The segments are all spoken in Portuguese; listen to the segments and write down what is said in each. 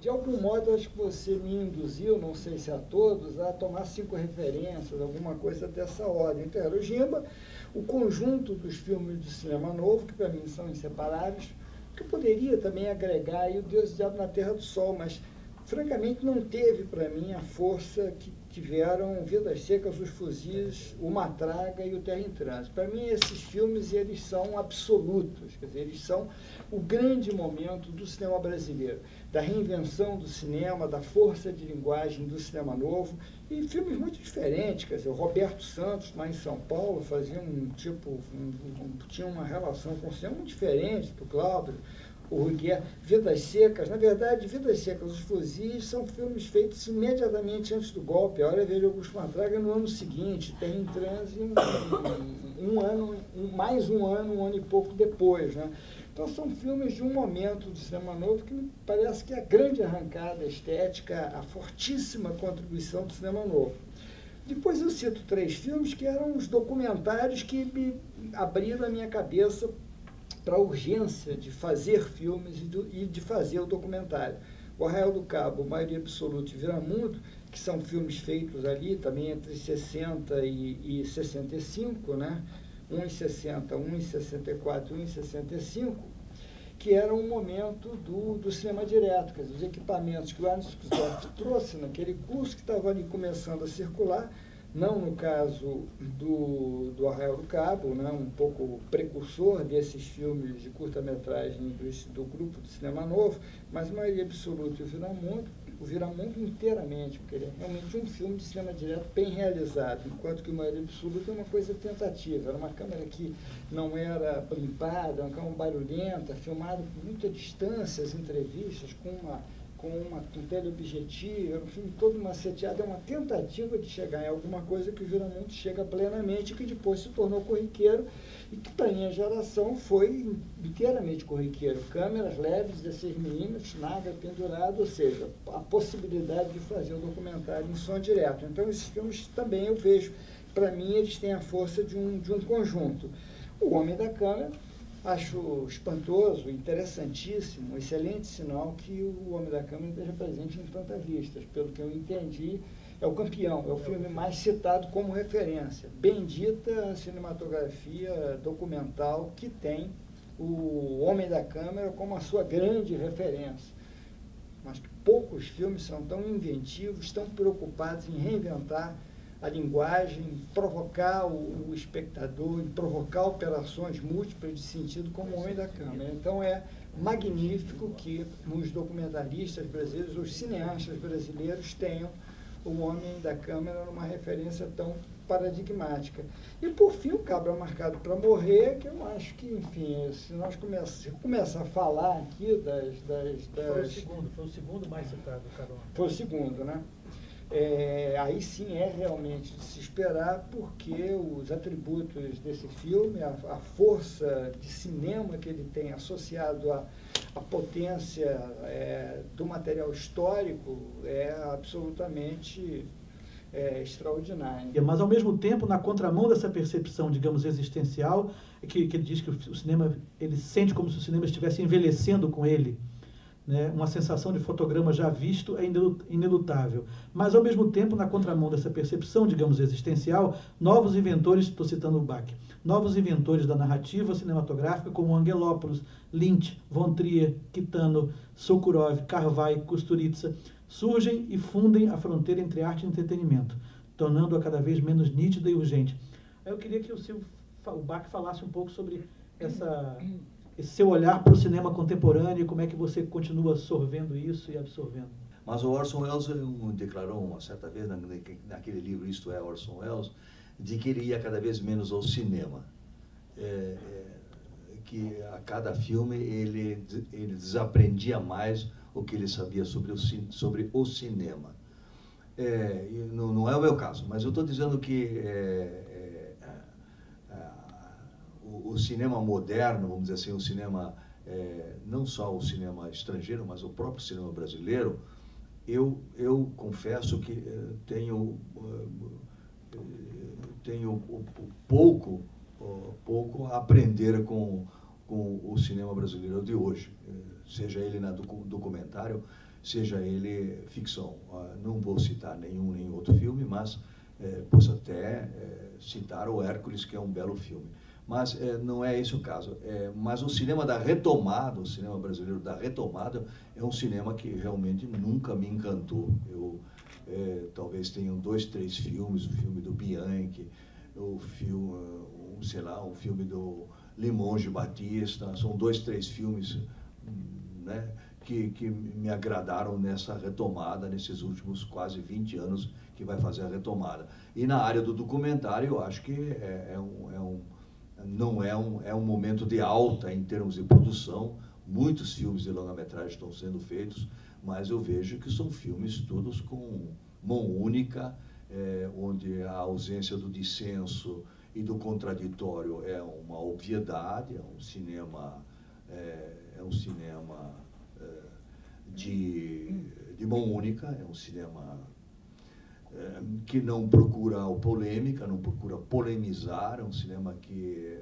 De algum modo, acho que você me induziu, não sei se a todos, a tomar 5 referências, alguma coisa dessa ordem. Então, era o Gimba, o conjunto dos filmes do cinema novo, que para mim são inseparáveis, que eu poderia também agregar aí o Deus e o Diabo na Terra do Sol, mas, francamente, não teve para mim a força que tiveram Vidas Secas, Os Fuzis, O Matraga e O Terra em Trânsito. Para mim, esses filmes, eles são absolutos, quer dizer, eles são o grande momento do cinema brasileiro, da reinvenção do cinema, da força de linguagem do cinema novo, e filmes muito diferentes, quer dizer, o Roberto Santos, lá em São Paulo, fazia tinha uma relação com o cinema muito diferente do Cláudio, o Rui Guerra, Vidas Secas. Na verdade, Vidas Secas, Os Fuzis, são filmes feitos imediatamente antes do golpe. A Hora Verde Augusto Matraga no ano seguinte, tem em transe mais um ano e pouco depois, né? Então, são filmes de um momento do cinema novo que me parece que é a grande arrancada estética, a fortíssima contribuição do cinema novo. Depois eu cito 3 filmes que eram os documentários que me abriram a minha cabeça para a urgência de fazer filmes e de fazer o documentário. O Arraial do Cabo, Maioria Absoluta e Viramundo, que são filmes feitos ali também entre 60 e 65, né? Um em 60, um em 64, um em 65, que era um momento do cinema direto, quer dizer, os equipamentos que o Arnold Skrzydorf trouxe naquele curso que estava ali começando a circular, não no caso do Arraial do Cabo, né, um pouco precursor desses filmes de curta-metragem do grupo do cinema novo, mas Maioria Absoluta e o Viramundo inteiramente, porque ele é realmente um filme de cinema direto bem realizado, enquanto que o Maioria Absoluta é uma coisa tentativa, era uma câmera que não era limpada, uma câmera barulhenta, filmada com muita distância, as entrevistas, com um teleobjetivo, era um filme todo maceteado, é uma tentativa de chegar em alguma coisa que o Viramundo chega plenamente, que depois se tornou corriqueiro, e que para a minha geração foi inteiramente corriqueiro. Câmeras leves, 16mm, nada pendurado, ou seja, a possibilidade de fazer um documentário em som direto. Então, esses filmes também eu vejo, para mim, eles têm a força de um conjunto. O Homem da Câmera, acho espantoso, interessantíssimo, excelente sinal que o Homem da Câmera esteja presente em tantas listas. Pelo que eu entendi, é o campeão, é o filme mais citado como referência. Bendita cinematografia documental que tem o Homem da Câmera como a sua grande referência. Acho que poucos filmes são tão inventivos, tão preocupados em reinventar a linguagem, provocar o espectador, provocar operações múltiplas de sentido como o Homem da Câmera. Então, é magnífico que os documentaristas brasileiros, os cineastas brasileiros tenham o Homem da Câmera numa referência tão paradigmática. E, por fim, o Cabra Marcado para Morrer, que eu acho que, enfim, se nós começar a falar aqui Foi o segundo mais citado, Carol. Foi o segundo, né? Aí sim é realmente de se esperar, porque os atributos desse filme, a força de cinema que ele tem associado à potência do material histórico é absolutamente extraordinário. Mas, ao mesmo tempo, na contramão dessa percepção, digamos, existencial, que ele diz que o cinema, ele sente como se o cinema estivesse envelhecendo com ele, né? Uma sensação de fotograma já visto é inelutável. Mas, ao mesmo tempo, na contramão dessa percepção, digamos, existencial, novos inventores, estou citando o Bach, novos inventores da narrativa cinematográfica, como Angelopoulos, Lynch, Von Trier, Kitano, Sokurov, Carvai, Kusturica, surgem e fundem a fronteira entre arte e entretenimento, tornando-a cada vez menos nítida e urgente. Eu queria que o Bach falasse um pouco sobre esse seu olhar para o cinema contemporâneo e como é que você continua absorvendo isso e absorvendo. Mas o Orson Welles declarou uma certa vez, naquele livro Isto é Orson Welles, de que ele ia cada vez menos ao cinema. Que a cada filme ele desaprendia mais o que ele sabia sobre o cinema. Não é o meu caso, mas eu estou dizendo que o cinema moderno, vamos dizer assim, o cinema, não só o cinema estrangeiro, mas o próprio cinema brasileiro, eu confesso que tenho pouco a aprender com o cinema brasileiro de hoje, seja ele no documentário, seja ele ficção. Não vou citar nenhum nem outro filme, mas posso até citar o Hércules, que é um belo filme. Mas não é esse o caso. Mas o cinema da retomada, o cinema brasileiro da retomada, é um cinema que realmente nunca me encantou. Eu talvez tenham 2, 3 filmes, o filme do Bianchi, o filme, sei lá, o filme do Limonge Batista, são 2, 3 filmes, né, que me agradaram nessa retomada, nesses últimos quase 20 anos que vai fazer a retomada. E na área do documentário, eu acho que é um momento de alta em termos de produção. Muitos filmes de longa-metragem estão sendo feitos, mas eu vejo que são filmes todos com mão única, onde a ausência do dissenso e do contraditório é uma obviedade, é um cinema de mão única, é um cinema que não procura polêmica, não procura polemizar, é um cinema que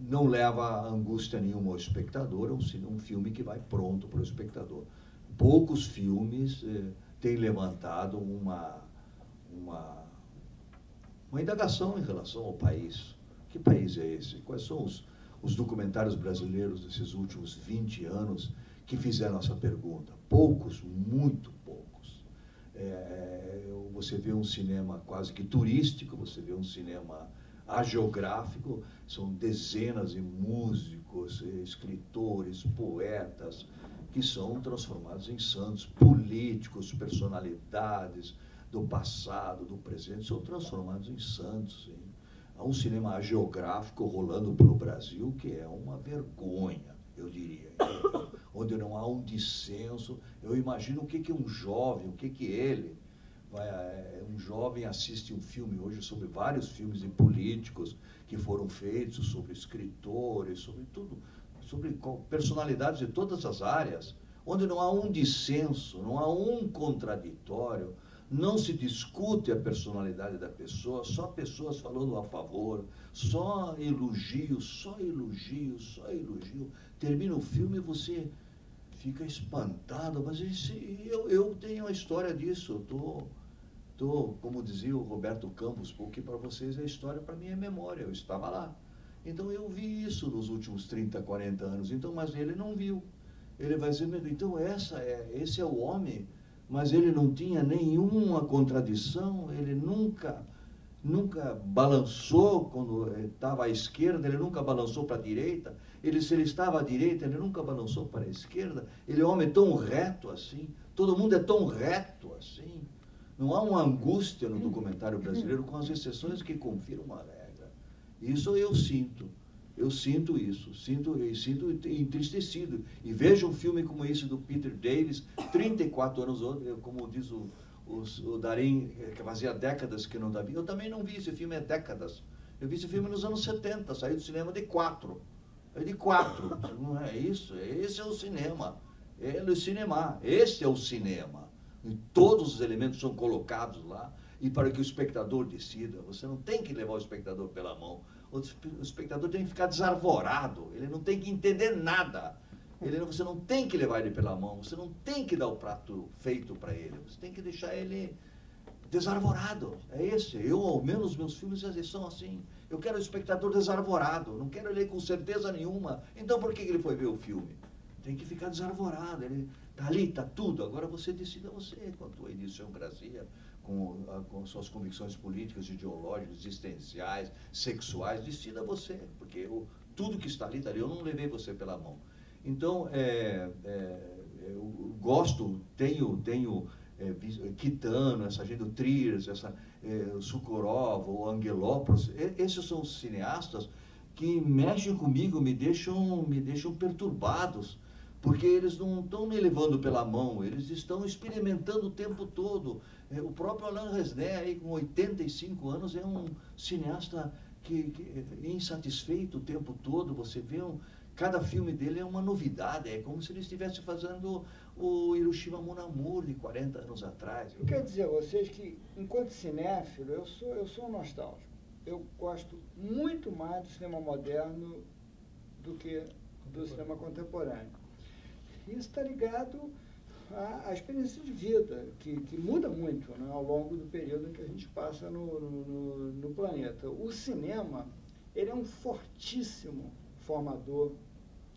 não leva angústia nenhuma ao espectador, é um filme que vai pronto para o espectador. Poucos filmes têm levantado uma indagação em relação ao país. Que país é esse? Quais são os documentários brasileiros desses últimos 20 anos que fizeram essa pergunta? Poucos, muito poucos. Você vê um cinema quase que turístico, você vê um cinema hagiográfico, são dezenas de músicos, escritores, poetas, que são transformados em santos, políticos, personalidades do passado, do presente, são transformados em santos. Há um cinema hagiográfico rolando pelo Brasil que é uma vergonha, eu diria, onde não há um dissenso. Eu imagino o que um jovem, um jovem assiste um filme hoje sobre vários filmes de políticos que foram feitos, sobre escritores, sobre tudo, sobre personalidades de todas as áreas, onde não há um dissenso, não há um contraditório, não se discute a personalidade da pessoa, só pessoas falando a favor, só elogio, só elogio, só elogio. Termina o filme e você fica espantado, mas eu tenho a história disso, como dizia o Roberto Campos, porque para vocês é história, para mim é memória, eu estava lá. Então eu vi isso nos últimos 30, 40 anos, mas ele não viu. Ele vai dizer, então esse é o homem, mas ele não tinha nenhuma contradição, ele nunca balançou quando estava à esquerda, ele nunca balançou para a direita, se ele estava à direita, ele nunca balançou para a esquerda, ele é um homem tão reto assim, todo mundo é tão reto assim. Não há uma angústia no documentário brasileiro, com as exceções que confirmam uma regra. Isso eu sinto. Eu sinto isso, sinto entristecido. E vejo um filme como esse do Peter Davis, 34 anos, como diz o Darim, que fazia décadas que não dá. Eu também não vi esse filme há décadas. Eu vi esse filme nos anos 70, saí do cinema de 4. Não é isso? Esse é o cinema. Esse é o cinema. E todos os elementos são colocados lá, e para que o espectador decida. Você não tem que levar o espectador pela mão. O espectador tem que ficar desarvorado, ele não tem que entender nada. Você não tem que levar ele pela mão, você não tem que dar o prato feito para ele, você tem que deixar ele desarvorado. É esse. Ao menos, meus filmes são assim. Eu quero o espectador desarvorado, não quero ele com certeza nenhuma. Então, por que ele foi ver o filme? Tem que ficar desarvorado, ele está ali, está tudo. Agora você decida quanto à idiosincrasia, com suas convicções políticas, ideológicas, existenciais, sexuais, decida você, porque tudo que está ali, eu não levei você pela mão. Então, eu gosto, tenho Kitano, essa gente do Trier, Sokurov, o Angelopoulos, esses são cineastas que mexem comigo, me deixam perturbados, porque eles não estão me levando pela mão, eles estão experimentando o tempo todo. O próprio Alain Resnais, aí, com 85 anos, é um cineasta que é insatisfeito o tempo todo. Você vê, cada filme dele é uma novidade, é como se ele estivesse fazendo o Hiroshima Mon Amour de 40 anos atrás. Eu quero dizer a vocês que, enquanto cinéfilo, eu sou um nostálgico. Eu gosto muito mais do cinema moderno do que do cinema contemporâneo. Isso está ligado a experiência de vida, que muda muito, né, ao longo do período em que a gente passa no planeta. O cinema, ele é um fortíssimo formador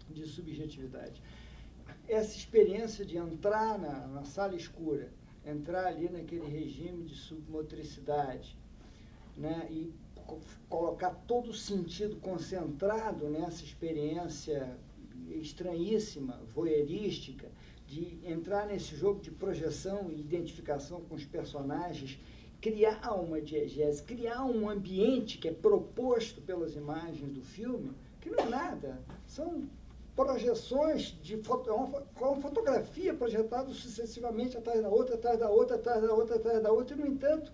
de subjetividade. Essa experiência de entrar na sala escura, entrar ali naquele regime de submotricidade, né, e colocar todo o sentido concentrado nessa experiência estranhíssima, voyeurística, de entrar nesse jogo de projeção e identificação com os personagens, criar uma diegese, criar um ambiente que é proposto pelas imagens do filme, que não é nada, são projeções uma fotografia projetada sucessivamente atrás da outra, atrás da outra, atrás da outra, atrás da outra, e, no entanto,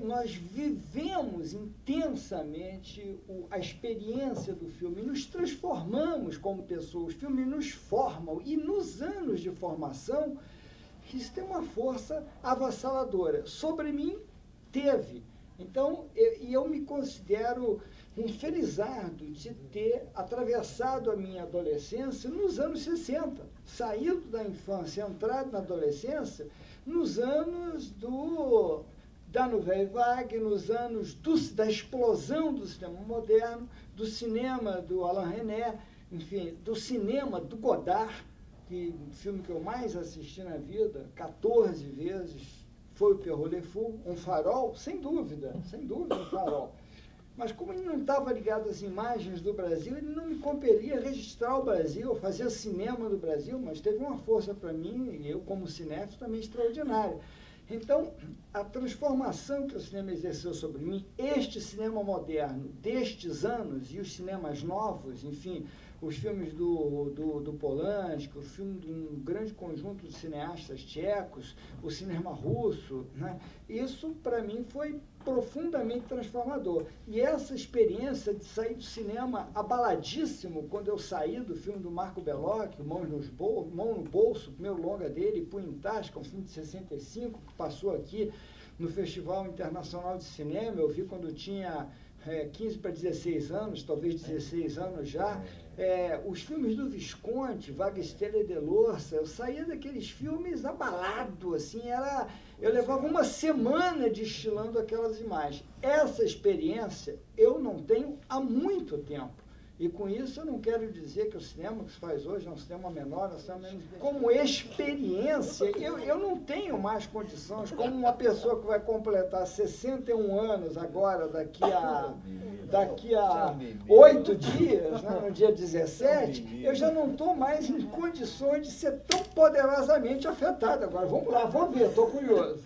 nós vivemos intensamente a experiência do filme, nos transformamos como pessoas, o filme nos forma, e nos anos de formação, isso tem uma força avassaladora. Sobre mim, teve. Então, eu me considero um felizardo de ter atravessado a minha adolescência nos anos 60, saído da infância, entrado na adolescência, nos anos da Nouvelle Vague, nos anos da explosão do cinema moderno, do cinema do Alain Resnais, enfim, do cinema do Godard, que o filme que eu mais assisti na vida, 14 vezes, foi o Pierrot Le Fou, um farol, sem dúvida, um farol. Mas como ele não estava ligado às imagens do Brasil, ele não me compelia a registrar o Brasil, a fazer cinema do Brasil, mas teve uma força para mim, e eu como cinéfilo também extraordinária. Então, a transformação que o cinema exerceu sobre mim, este cinema moderno destes anos e os cinemas novos, enfim, os filmes do Polanski, o filme de um grande conjunto de cineastas tchecos, o cinema russo, né? Isso, para mim, foi profundamente transformador. E essa experiência de sair do cinema abaladíssimo, quando eu saí do filme do Marco Bellocchio, Mão no Bolso, o primeiro longa dele, Punho em Tasca, um filme de 65, que passou aqui no Festival Internacional de Cinema, eu vi quando tinha 15 para 16 anos, talvez 16 anos já, os filmes do Visconti, Vaga Estrela e Delorsa, eu saía daqueles filmes abalado, assim, eu levava uma semana destilando aquelas imagens. Essa experiência eu não tenho há muito tempo. E com isso eu não quero dizer que o cinema que se faz hoje é um cinema menor, como experiência, eu não tenho mais condições, como uma pessoa que vai completar 61 anos agora, daqui a 8 dias, né, no dia 17, eu já não estou mais em condições de ser tão poderosamente afetado. Agora, vamos lá, vamos ver, estou curioso.